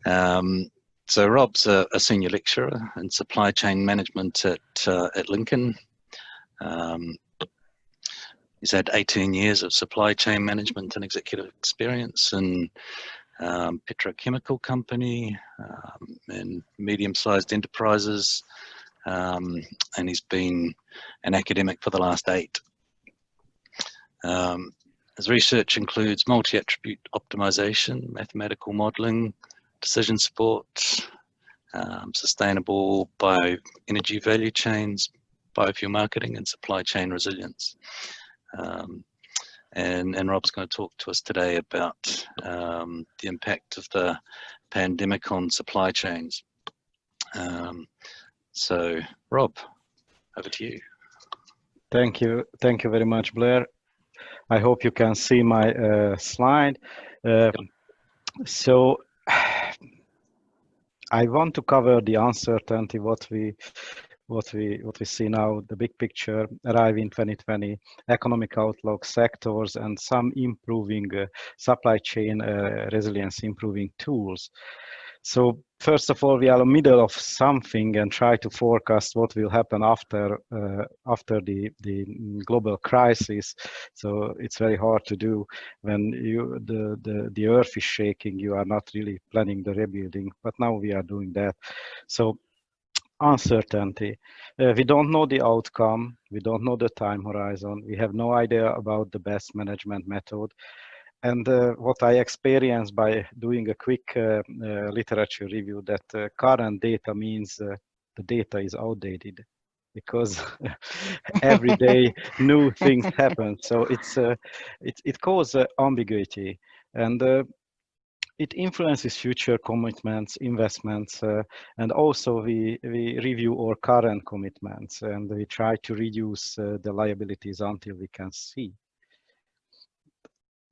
So Rob's a senior lecturer in supply chain management at Lincoln. He's had 18 years of supply chain management and executive experience in petrochemical company and medium-sized enterprises, and he's been an academic for the last 8. His research includes multi-attribute optimization, mathematical modeling, decision support, sustainable bioenergy value chains, biofuel marketing, and supply chain resilience. And Rob's going to talk to us today about the impact of the pandemic on supply chains. So Rob, over to you. Thank you very much, Blair. I hope you can see my slide. So I want to cover the uncertainty, what we see now, the big picture, arrive in 2020, economic outlook, sectors, and some improving supply chain resilience, improving tools. So first of all, we are in the middle of something and try to forecast what will happen after the global crisis. So it's very hard to do when the earth is shaking. You are not really planning the rebuilding, but now we are doing that. So uncertainty. We don't know the outcome. We don't know the time horizon. We have no idea about the best management method. And what I experienced by doing a quick literature review, that current data means the data is outdated, because every day new things happen. So it causes ambiguity, and it influences future commitments, investments, and also we review our current commitments, and we try to reduce the liabilities until we can see.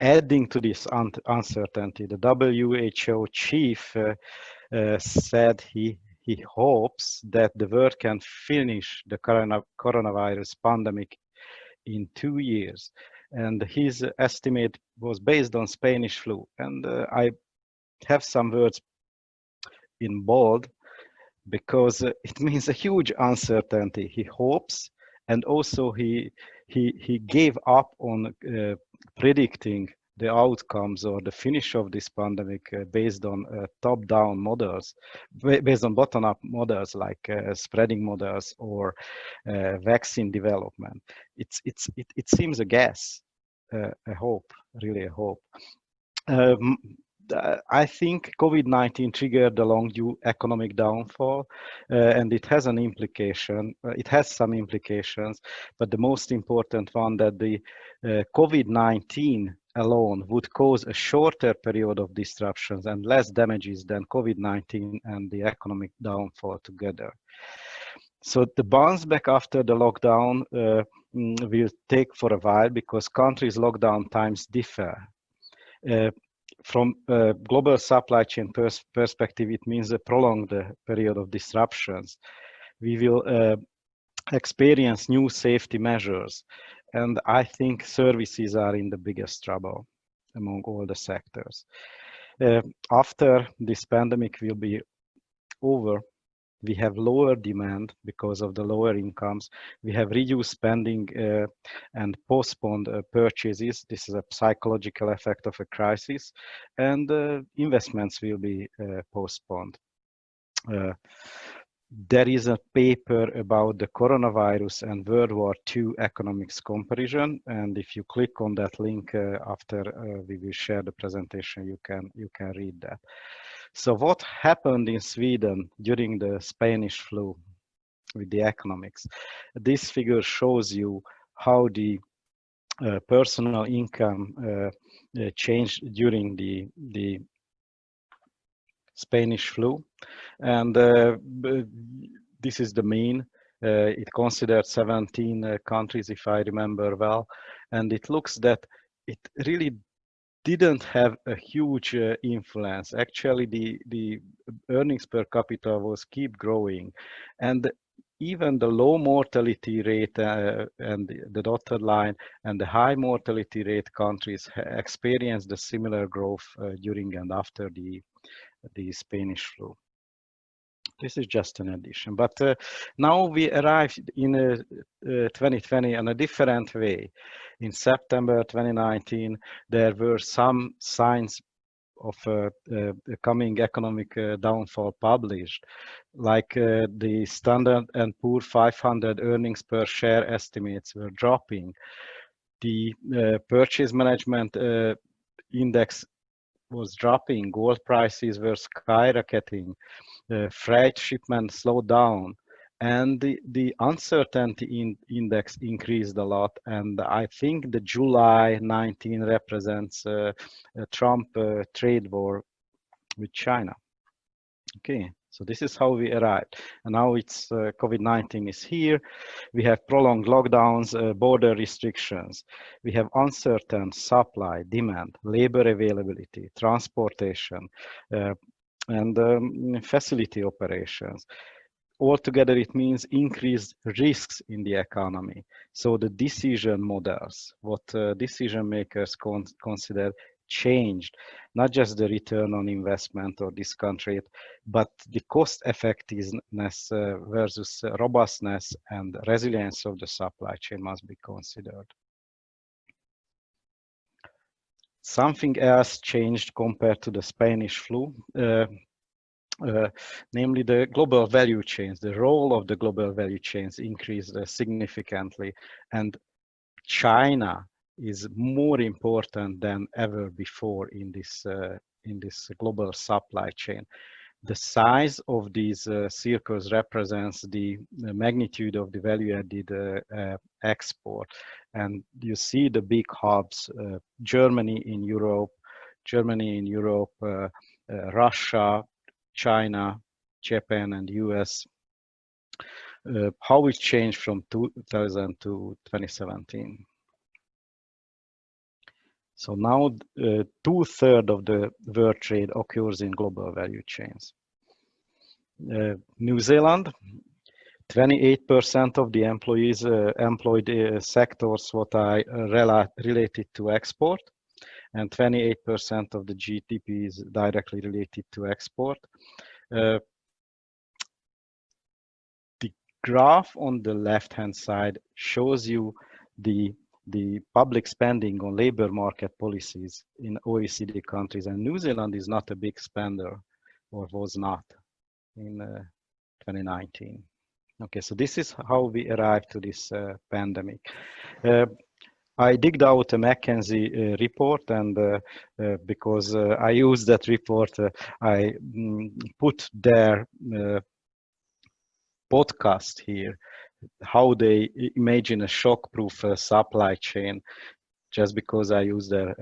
Adding to this uncertainty, the WHO chief said he hopes that the world can finish the coronavirus pandemic in 2 years, and his estimate was based on Spanish flu. And I have some words in bold because it means a huge uncertainty. He hopes, and also he gave up on predicting the outcomes or the finish of this pandemic based on top-down models, based on bottom-up models like spreading models or vaccine development. It seems a guess, a hope, really a hope. I think COVID-19 triggered the long-due economic downfall, and it has an implication. It has some implications, but the most important one, that the COVID-19 alone would cause a shorter period of disruptions and less damages than COVID-19 and the economic downfall together. So the bounce back after the lockdown will take for a while, because countries' lockdown times differ. From a global supply chain perspective, it means a prolonged period of disruptions. We will experience new safety measures, and I think services are in the biggest trouble among all the sectors. After this pandemic will be over, we have lower demand because of the lower incomes. We have reduced spending and postponed purchases. This is a psychological effect of a crisis, and investments will be postponed. There is a paper about the coronavirus and World War II economics comparison, and if you click on that link after we will share the presentation, you can read that. So what happened in Sweden during the Spanish flu with the economics? This figure shows you how the personal income changed during the Spanish flu, and this is the mean. It considered 17 countries, if I remember well, and it looks that it really didn't have a huge influence. Actually, the earnings per capita was keep growing, and even the low mortality rate and the dotted line and the high mortality rate countries experienced a similar growth during and after the Spanish flu. This is just an addition, but now we arrived in 2020 in a different way. In September 2019, there were some signs of a coming economic downfall published, like the Standard and Poor 500 earnings per share estimates were dropping. The purchase management index was dropping, gold prices were skyrocketing, freight shipment slowed down, and the uncertainty index increased a lot. And I think the July 19 represents a Trump trade war with China. Okay, so this is how we arrived. And now it's COVID-19 is here. We have prolonged lockdowns, border restrictions. We have uncertain supply, demand, labor availability, transportation, and facility operations. Altogether, it means increased risks in the economy. So the decision models, what decision makers consider, changed, not just the return on investment or discount rate, but the cost effectiveness versus robustness and resilience of the supply chain must be considered. Something else changed compared to the Spanish flu. Namely the global value chains. The role of the global value chains increased significantly, and China is more important than ever before in this global supply chain. The size of these circles represents the magnitude of the value-added export, and you see the big hubs: Germany in Europe, Russia, China, Japan, and US, how it changed from 2000 to 2017. So now 2/3 of the world trade occurs in global value chains. New Zealand, 28% of the employees employed sectors what are related to export, and 28% of the GDP is directly related to export. The graph on the left-hand side shows you the public spending on labor market policies in OECD countries, and New Zealand is not a big spender, or was not in 2019. Okay, so this is how we arrived to this pandemic. I digged out a McKinsey report, and because I used that report, I put their podcast here, how they imagine a shock-proof supply chain, just because I used their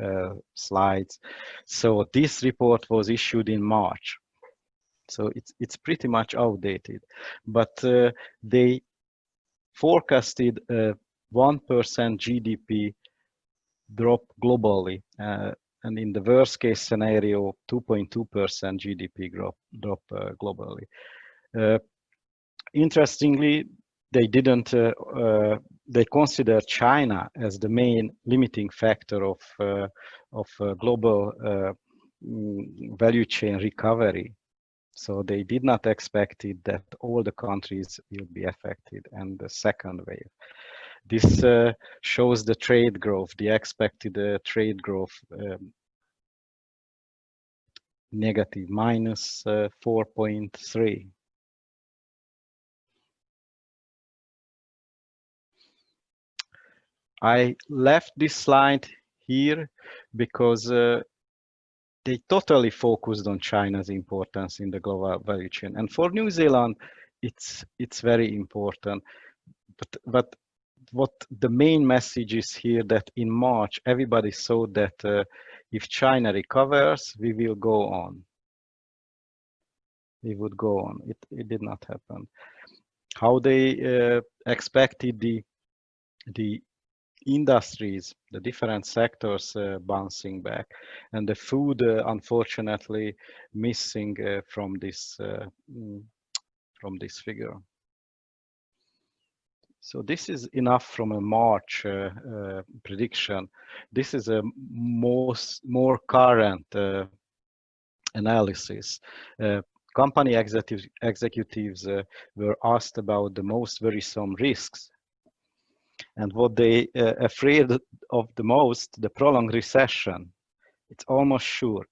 slides. So this report was issued in March. So it's pretty much outdated, but they forecasted 1% GDP drop globally, and in the worst case scenario, 2.2% GDP drop globally. Interestingly, they didn't. They consider China as the main limiting factor of global value chain recovery. So they did not expect it that all the countries will be affected, and the second wave. This shows the trade growth, the expected trade growth, negative, minus 4.3. I left this slide here because they totally focused on China's importance in the global value chain. And for New Zealand, it's very important. But what the main message is here, that in March, everybody saw that if China recovers, we will go on. We would go on. It did not happen. How they expected the industries, the different sectors bouncing back, and the food unfortunately missing from this figure. So this is enough from a March prediction. This is a more current analysis. Company executives were asked about the most worrisome risks, and what they afraid of the most, the prolonged recession. It's almost sure.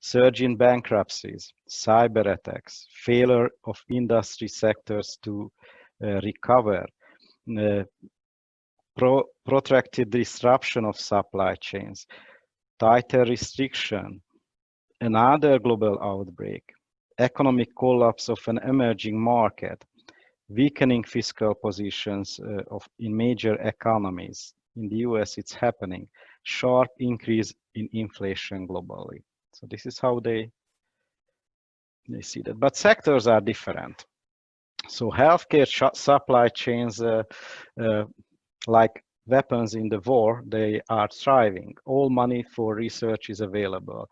Surge in bankruptcies, cyber attacks, failure of industry sectors to recover, uh, protracted disruption of supply chains, tighter restriction, another global outbreak, economic collapse of an emerging market, weakening fiscal positions in major economies. In the US, it's happening. Sharp increase in inflation globally. So this is how they see that. But sectors are different. So healthcare supply chains, like weapons in the war, they are thriving. All money for research is available.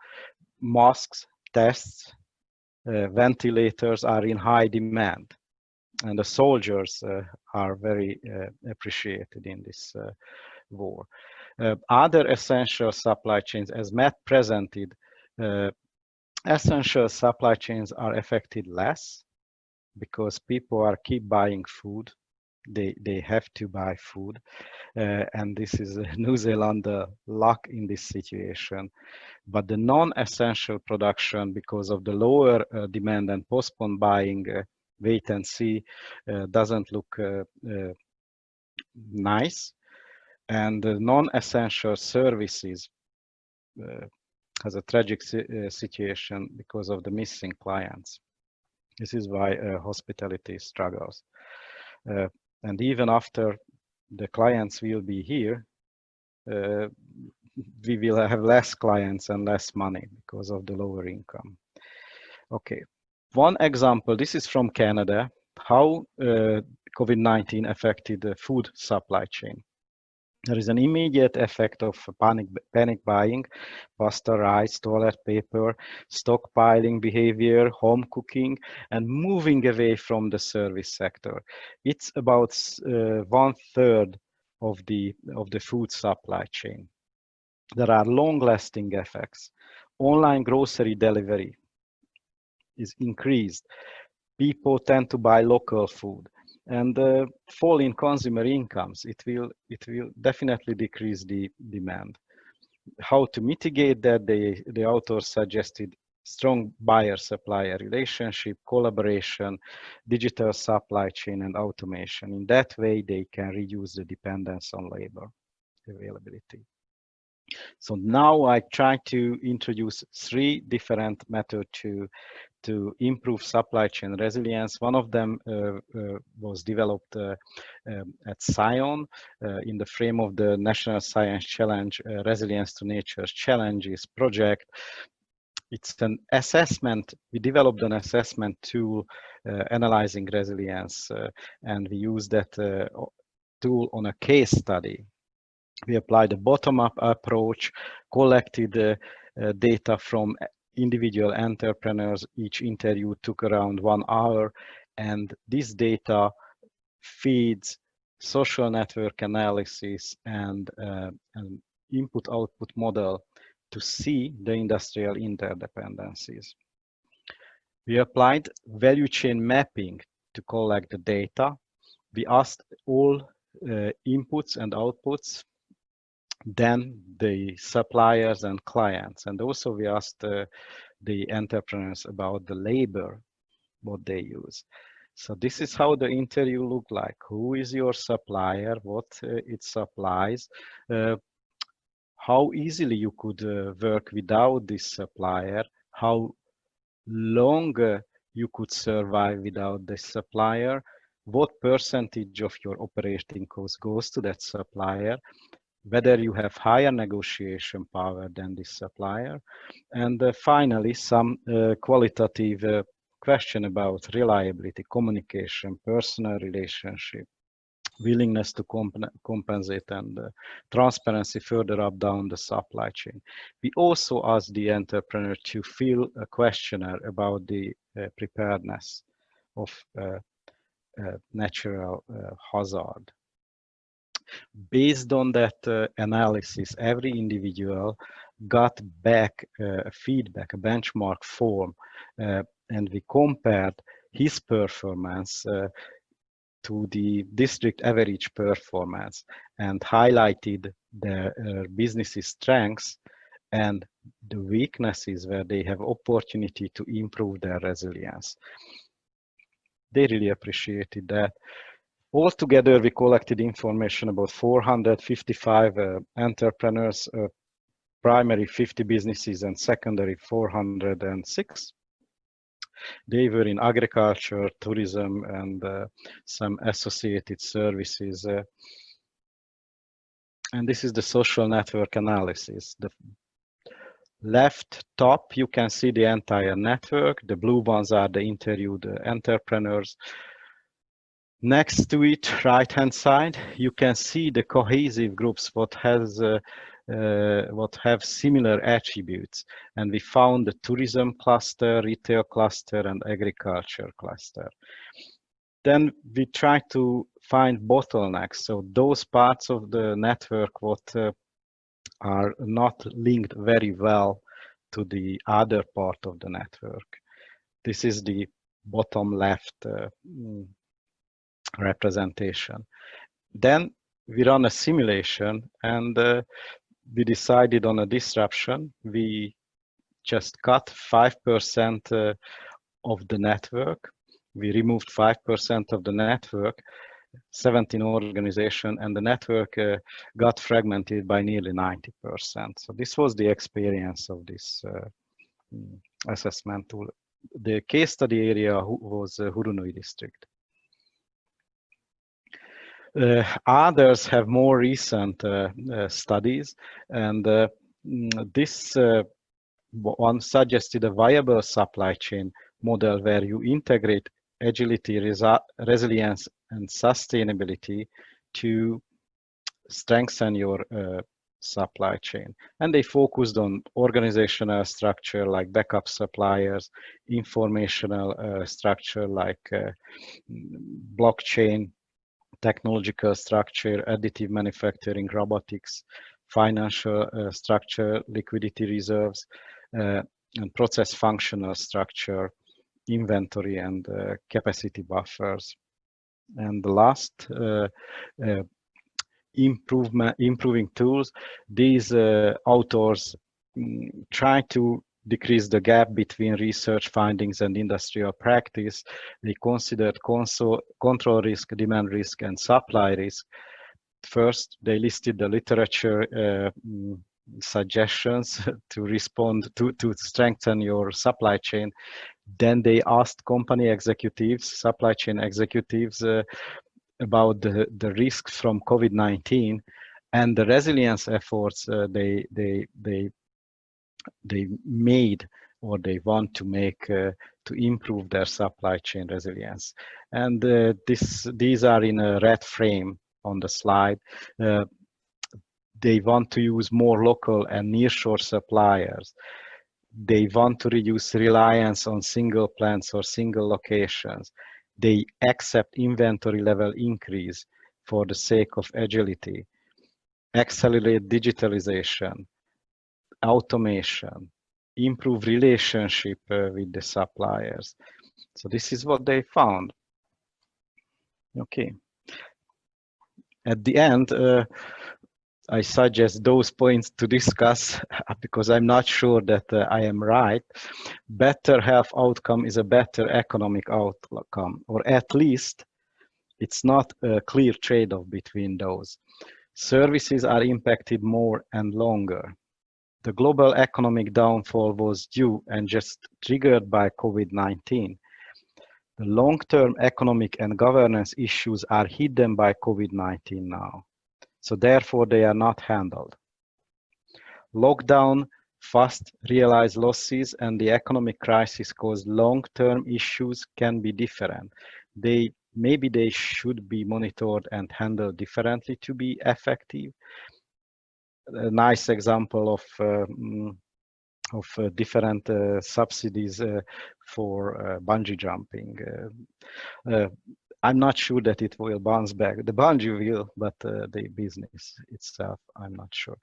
Masks, tests, ventilators are in high demand. And the soldiers are very appreciated in this war. Other essential supply chains, as Matt presented, essential supply chains are affected less because people are keep buying food. They have to buy food. And this is New Zealand luck in this situation. But the non-essential production, because of the lower demand and postponed buying, wait and see, doesn't look nice. And the non-essential services has a tragic situation because of the missing clients. This is why hospitality struggles. And even after the clients will be here, we will have less clients and less money because of the lower income. Okay, one example, this is from Canada, how COVID-19 affected the food supply chain. There is an immediate effect of panic buying, pasta, rice, toilet paper, stockpiling behavior, home cooking, and moving away from the service sector. It's about 1/3 of the food supply chain. There are long-lasting effects. Online grocery delivery is increased. People tend to buy local food, and the fall in consumer incomes, it will definitely decrease the demand. How to mitigate that? The authors suggested strong buyer-supplier relationship, collaboration, digital supply chain, and automation. In that way, they can reduce the dependence on labor availability. So now I try to introduce 3 different methods to improve supply chain resilience. One of them was developed at Scion in the frame of the National Science Challenge Resilience to Nature Challenges project. It's an assessment. We developed an assessment tool analyzing resilience, and we used that tool on a case study. We applied a bottom-up approach, collected data from individual entrepreneurs. Each interview took around 1 hour, and this data feeds social network analysis and an input-output model to see the industrial interdependencies. We applied value chain mapping to collect the data. We asked all inputs and outputs, then the suppliers and clients. And also we asked the entrepreneurs about the labor, what they use. So this is how the interview looked like. Who is your supplier? What it supplies? How easily you could work without this supplier? How long you could survive without this supplier? What percentage of your operating cost goes to that supplier? Whether you have higher negotiation power than this supplier. And finally, some qualitative question about reliability, communication, personal relationship, willingness to compensate, and transparency further up down the supply chain. We also asked the entrepreneur to fill a questionnaire about the preparedness of natural hazard. Based on that analysis, every individual got back a feedback, a benchmark form, and we compared his performance to the district average performance and highlighted their business's strengths and the weaknesses where they have opportunity to improve their resilience. They really appreciated that. Altogether, we collected information about 455 entrepreneurs, primary 50 businesses, and secondary 406. They were in agriculture, tourism, and some associated services. And this is the social network analysis. The left top, you can see the entire network. The blue ones are the interviewed entrepreneurs. Next to it, right-hand side, you can see the cohesive groups, what have similar attributes. And we found the tourism cluster, retail cluster, and agriculture cluster. Then we try to find bottlenecks. So those parts of the network what are not linked very well to the other part of the network. This is the bottom left representation. Then we run a simulation and we decided on a disruption. We just cut 5% of the network. We removed 5% of the network, 17 organizations, and the network got fragmented by nearly 90%. So this was the experience of this assessment tool. The case study area was Hurunui district. Others have more recent studies, and this one suggested a viable supply chain model where you integrate agility, resilience, and sustainability to strengthen your supply chain. And they focused on organizational structure like backup suppliers, informational structure like blockchain, technological structure, additive manufacturing, robotics, financial structure, liquidity reserves, and process functional structure, inventory, and capacity buffers. And the last, improving tools. These authors try to decrease the gap between research findings and industrial practice. They considered control risk, demand risk, and supply risk. First, they listed the literature suggestions to respond to strengthen your supply chain. Then they asked company executives, supply chain executives, about the risks from COVID-19 and the resilience efforts they made or they want to make to improve their supply chain resilience. And these are in a red frame on the slide. They want to use more local and nearshore suppliers. They want to reduce reliance on single plants or single locations. They accept inventory level increase for the sake of agility, accelerate digitalization, automation, improve relationship with the suppliers. So this is what they found. Okay. At the end, I suggest those points to discuss because I'm not sure that I am right. Better health outcome is a better economic outcome, or at least it's not a clear trade-off between those. Services are impacted more and longer. The global economic downfall was due and just triggered by COVID-19. The long-term economic and governance issues are hidden by COVID-19 now. So therefore, they are not handled. Lockdown, fast realized losses, and the economic crisis caused long-term issues can be different. Maybe they should be monitored and handled differently to be effective. A nice example of different subsidies for bungee jumping. I'm not sure that it will bounce back. The bungee will, but the business itself, I'm not sure.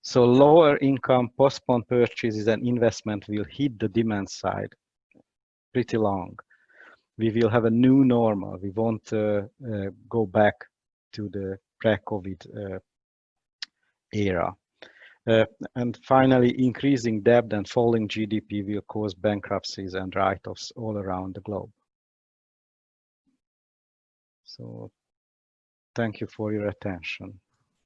So lower income, postponed purchases and investment will hit the demand side pretty long. We will have a new normal. We won't go back to the pre-COVID era. And finally, increasing debt and falling GDP will cause bankruptcies and write-offs all around the globe. So thank you for your attention.